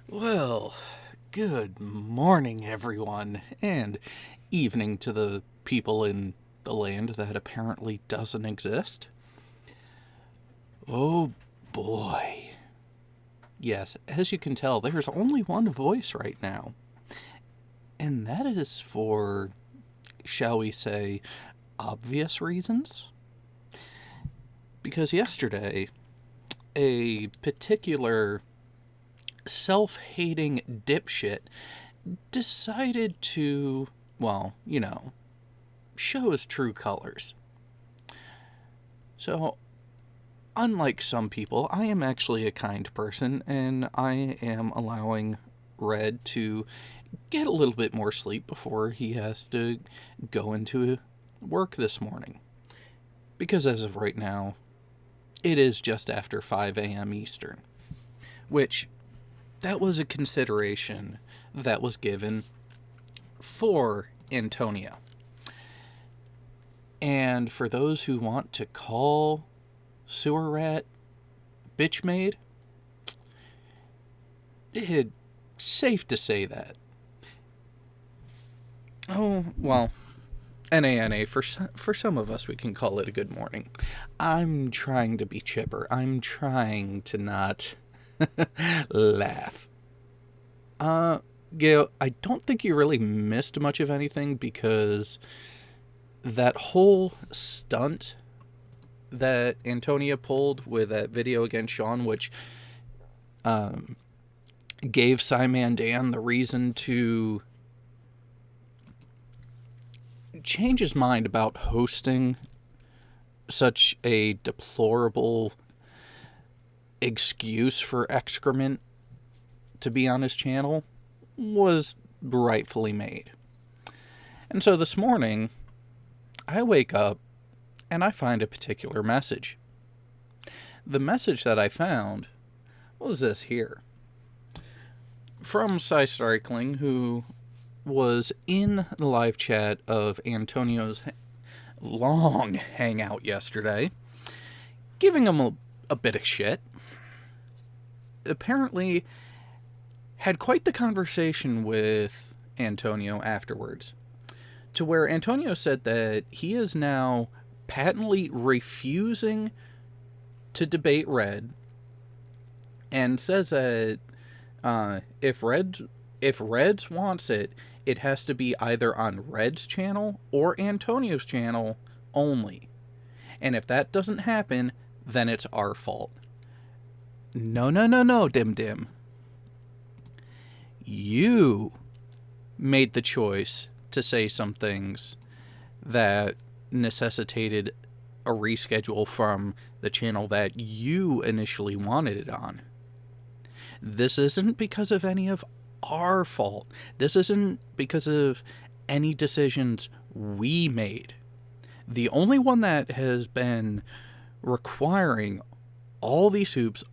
Well, good morning, everyone, and evening to the people in the land that apparently doesn't exist. Oh boy. Yes, as you can tell, there's only one voice right now, and that is for, shall we say, obvious reasons. Because yesterday, a particular self-hating dipshit decided to, well, show his true colors. So, unlike some people, I am actually a kind person, and I am allowing Red to get a little bit more sleep before he has to go into work this morning. Because as of right now, it is just after 5 a.m. Eastern, which that was a consideration that was given for Antonia. And for those who want to call SewerRat bitchmaid, it's safe to say that. Oh, well, NANA, for some of us, we can call it a good morning. I'm trying to be chipper. I'm trying to not laugh. Gail, I don't think you really missed much of anything because that whole stunt that Antonia pulled with that video against Sean, which gave SciManDan the reason to change his mind about hosting such a deplorable excuse for excrement to be on his channel, was rightfully made. And so this morning, I wake up and I find a particular message. The message that I found was this here. From SciStarkling, who was in the live chat of Antonio's long hangout yesterday, giving him a bit of shit. Apparently had quite the conversation with Antonio afterwards, to where Antonio said that he is now patently refusing to debate Red, and says that if Reds wants it, it has to be either on Red's channel or Antonio's channel only. And if that doesn't happen, then it's our fault. No, Dim. You made the choice to say some things that necessitated a reschedule from the channel that you initially wanted it on. This isn't because of any of our fault. This isn't because of any decisions we made. The only one that has been requiring all these hoops,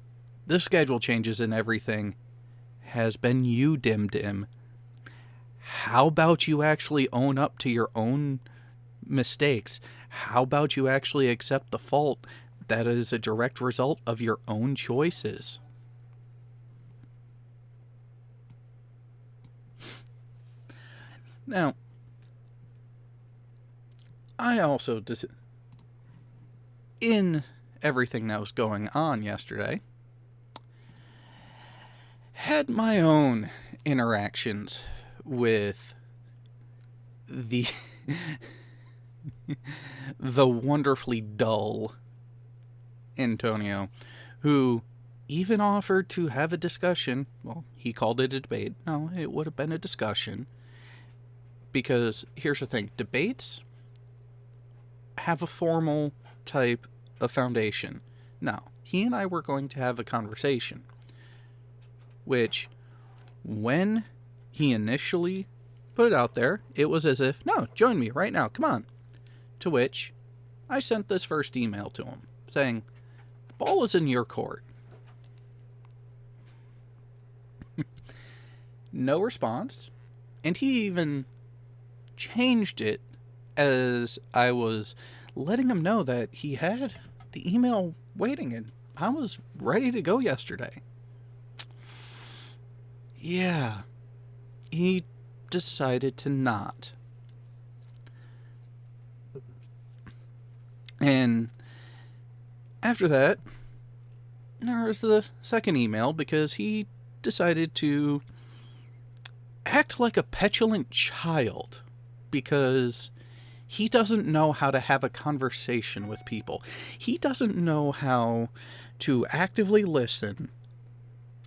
the schedule changes and everything, has been you, Dim. How about you actually own up to your own mistakes? How about you actually accept the fault that is a direct result of your own choices? Now, I also, in everything that was going on yesterday, had my own interactions with the the wonderfully dull Antonio, who even offered to have a discussion. Well, he called it a debate. No, it would have been a discussion. Because here's the thing, debates have a formal type of foundation. Now, he and I were going to have a conversation, which, when he initially put it out there, it was as if, no, join me right now, come on. To which I sent this first email to him, saying, the ball is in your court. No response. And he even changed it as I was letting him know that he had the email waiting, and I was ready to go yesterday. Yeah, he decided to not. And after that, there was the second email because he decided to act like a petulant child because he doesn't know how to have a conversation with people. He doesn't know how to actively listen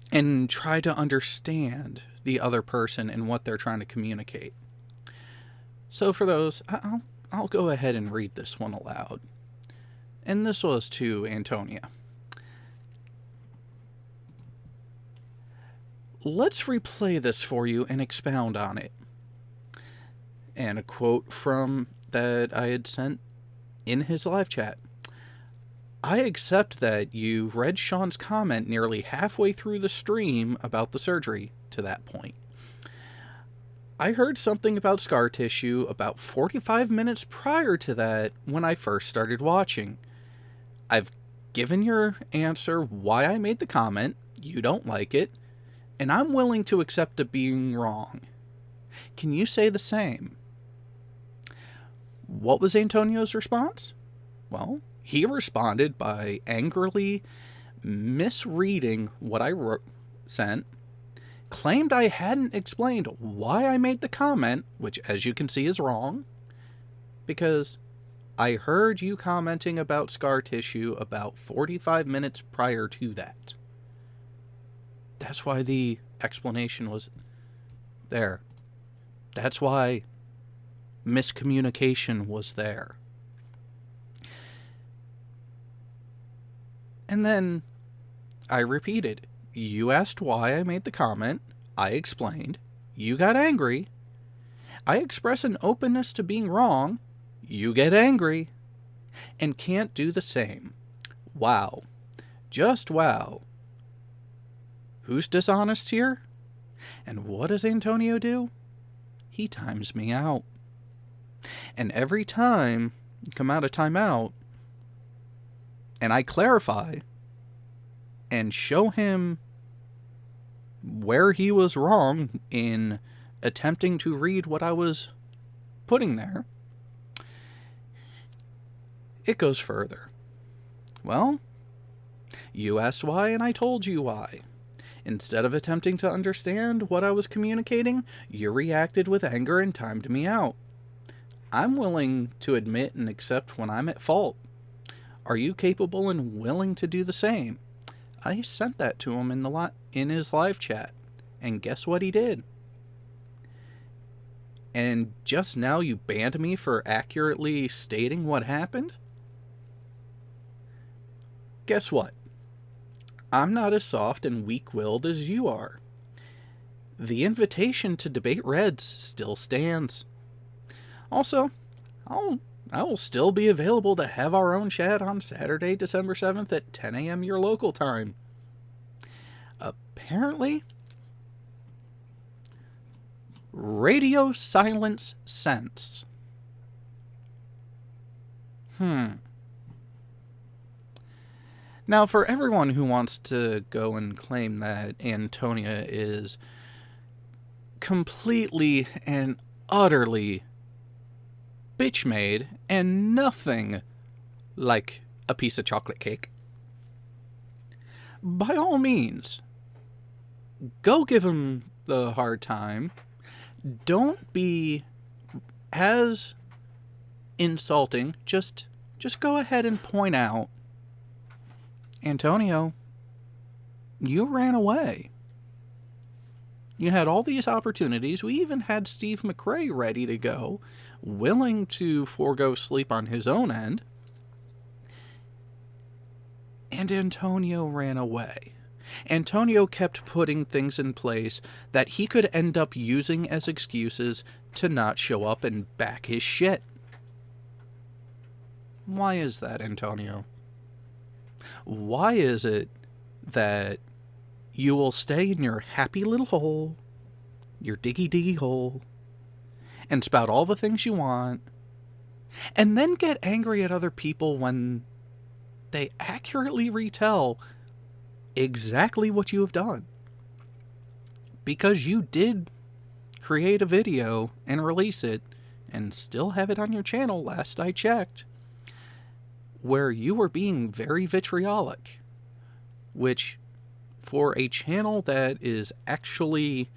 and try to understand the other person and what they're trying to communicate. So for those, I'll go ahead and read this one aloud. And this was to Antonia. Let's replay this for you and expound on it. And a quote from that I had sent in his live chat. I accept that you read Sean's comment nearly halfway through the stream about the surgery to that point. I heard something about scar tissue about 45 minutes prior to that when I first started watching. I've given your answer why I made the comment, you don't like it, and I'm willing to accept it being wrong. Can you say the same? What was Antonio's response? Well, he responded by angrily misreading what I sent, claimed I hadn't explained why I made the comment, which as you can see is wrong, because I heard you commenting about scar tissue about 45 minutes prior to that. That's why the explanation was there. That's why miscommunication was there. And then I repeated. You asked why I made the comment. I explained. You got angry. I express an openness to being wrong. You get angry. And can't do the same. Wow. Just wow. Who's dishonest here? And what does Antonio do? He times me out. And every time I come out of timeout, and I clarify and show him where he was wrong in attempting to read what I was putting there, it goes further. Well, you asked why and I told you why. Instead of attempting to understand what I was communicating, you reacted with anger and timed me out. I'm willing to admit and accept when I'm at fault. Are you capable and willing to do the same? I sent that to him in his live chat, and guess what he did? And just now you banned me for accurately stating what happened? Guess what? I'm not as soft and weak-willed as you are. The invitation to debate Reds still stands. Also, I will still be available to have our own chat on Saturday, December 7th at 10 a.m. your local time. Apparently, radio silence sense. Now, for everyone who wants to go and claim that Antonia is completely and utterly bitch-made and nothing like a piece of chocolate cake, by all means, go give him the hard time. Don't be as insulting. Just go ahead and point out, Antonio, you ran away. You had all these opportunities. We even had Steve McRae ready to go, willing to forego sleep on his own end. And Antonio ran away. Antonio kept putting things in place that he could end up using as excuses to not show up and back his shit. Why is that, Antonio? Why is it that you will stay in your happy little hole, your diggy hole, and spout all the things you want, and then get angry at other people when they accurately retell exactly what you have done? because you did create a video and release it and still have it on your channel, last I checked, where you were being very vitriolic, which for a channel that is actually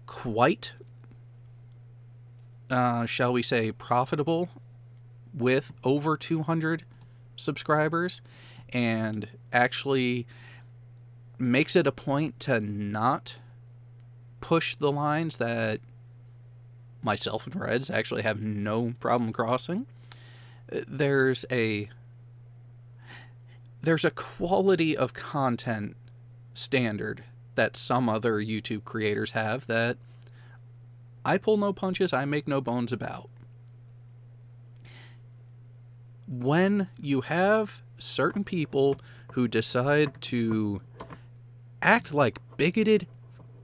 quite, shall we say, profitable with over 200 subscribers, and actually makes it a point to not push the lines that myself and Reds actually have no problem crossing. There's a quality of content standard that some other YouTube creators have that I pull no punches, I make no bones about. When you have certain people who decide to act like bigoted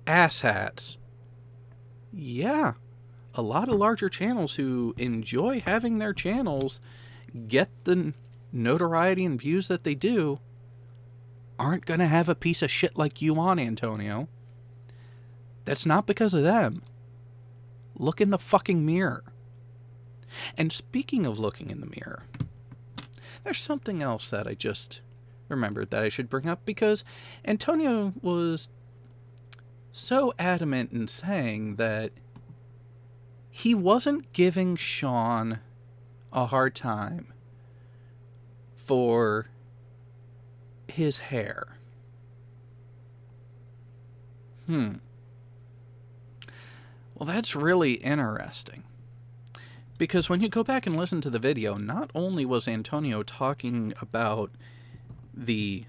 asshats, yeah, a lot of larger channels who enjoy having their channels get the notoriety and views that they do aren't going to have a piece of shit like you on, Antonio. That's not because of them. Look in the fucking mirror. And speaking of looking in the mirror, there's something else that I just remembered that I should bring up, because Antonio was so adamant in saying that he wasn't giving Sean a hard time for his hair. Well, that's really interesting. Because when you go back and listen to the video, not only was Antonio talking about the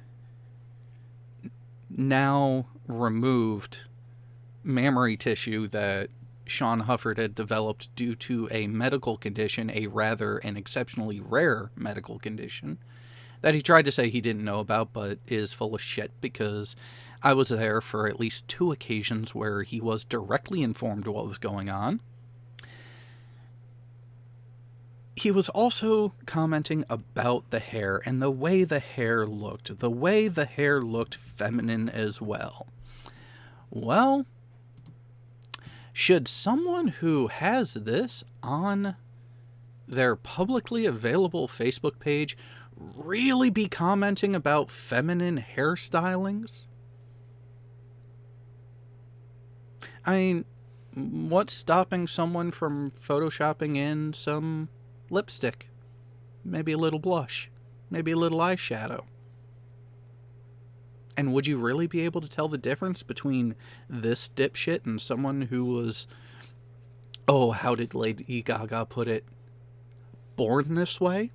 now removed mammary tissue that Sean Hufford had developed due to a medical condition, a rather and exceptionally rare medical condition, that he tried to say he didn't know about, but is full of shit, because I was there for at least 2 occasions where he was directly informed what was going on. He was also commenting about the hair and the way the hair looked feminine as well. Well, should someone who has this on their publicly available Facebook page really be commenting about feminine hairstylings? I mean, what's stopping someone from photoshopping in some lipstick, maybe a little blush, maybe a little eyeshadow? And would you really be able to tell the difference between this dipshit and someone who was, oh, how did Lady Gaga put it, born this way?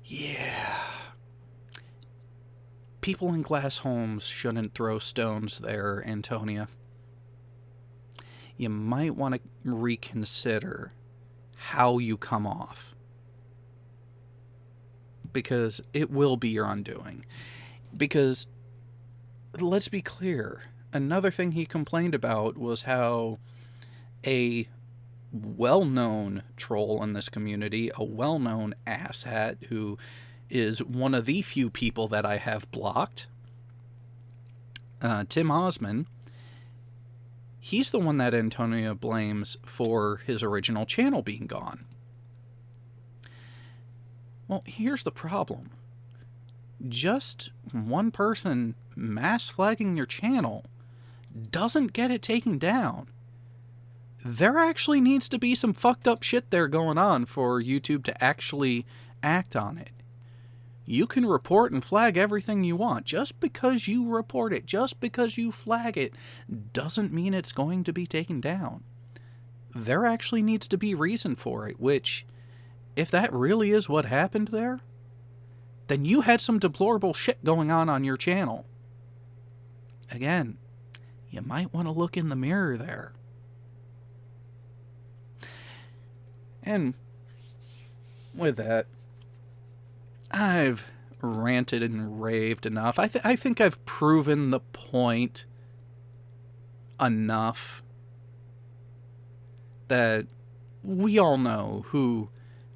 Yeah. People in glass homes shouldn't throw stones there, Antonia. You might want to reconsider how you come off, because it will be your undoing. Because, let's be clear, another thing he complained about was how a well-known troll in this community, a well-known asshat who is one of the few people that I have blocked, Tim Osman, he's the one that Antonia blames for his original channel being gone. Well, here's the problem. Just one person mass flagging your channel doesn't get it taken down. There actually needs to be some fucked up shit there going on for YouTube to actually act on it. You can report and flag everything you want. Just because you report it, just because you flag it, doesn't mean it's going to be taken down. There actually needs to be reason for it, which, if that really is what happened there, then you had some deplorable shit going on your channel. Again, you might want to look in the mirror there. And with that, I've ranted and raved enough. I think I've proven the point enough that we all know who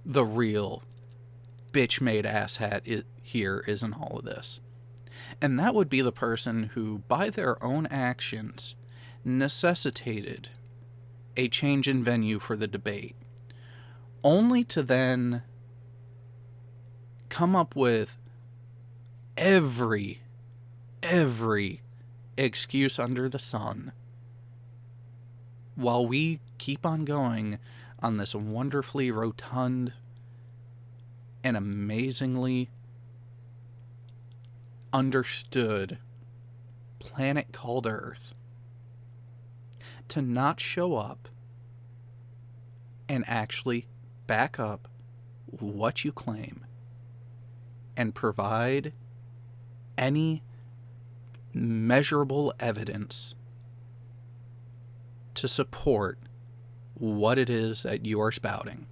the real bitch-made asshat here is in all of this. And that would be the person who, by their own actions, necessitated a change in venue for the debate, only to then come up with every excuse under the sun while we keep on going on this wonderfully rotund and amazingly understood planet called Earth, to not show up and actually back up what you claim and provide any measurable evidence to support what it is that you are spouting.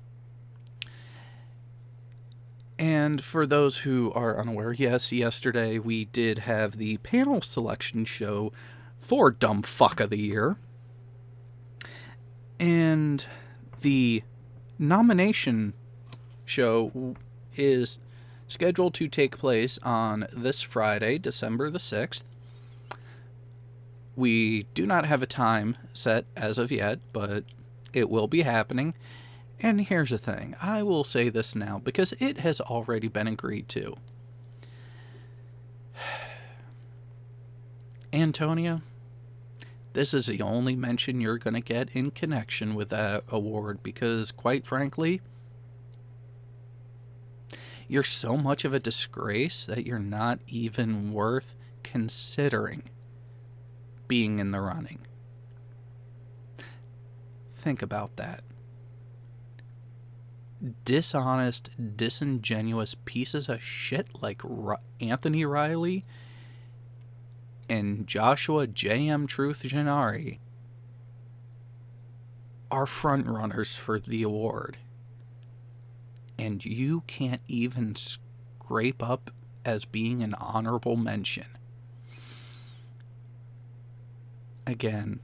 And for those who are unaware, yes, yesterday we did have the panel selection show for Dumb Fuck of the Year. And the nomination show is scheduled to take place on this Friday, December the 6th. We do not have a time set as of yet, but it will be happening. And here's the thing. I will say this now because it has already been agreed to. Antonia, this is the only mention you're going to get in connection with that award because, quite frankly, you're so much of a disgrace that you're not even worth considering being in the running. Think about that. Dishonest, disingenuous pieces of shit like Anthony Riley and Joshua J.M. Truth Gennari are frontrunners for the award. And you can't even scrape up as being an honorable mention. Again,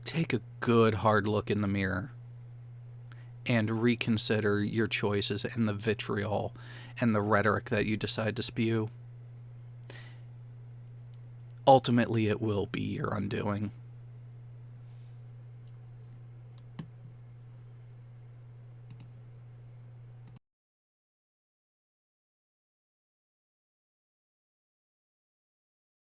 take a good hard look in the mirror and reconsider your choices and the vitriol and the rhetoric that you decide to spew. Ultimately, it will be your undoing.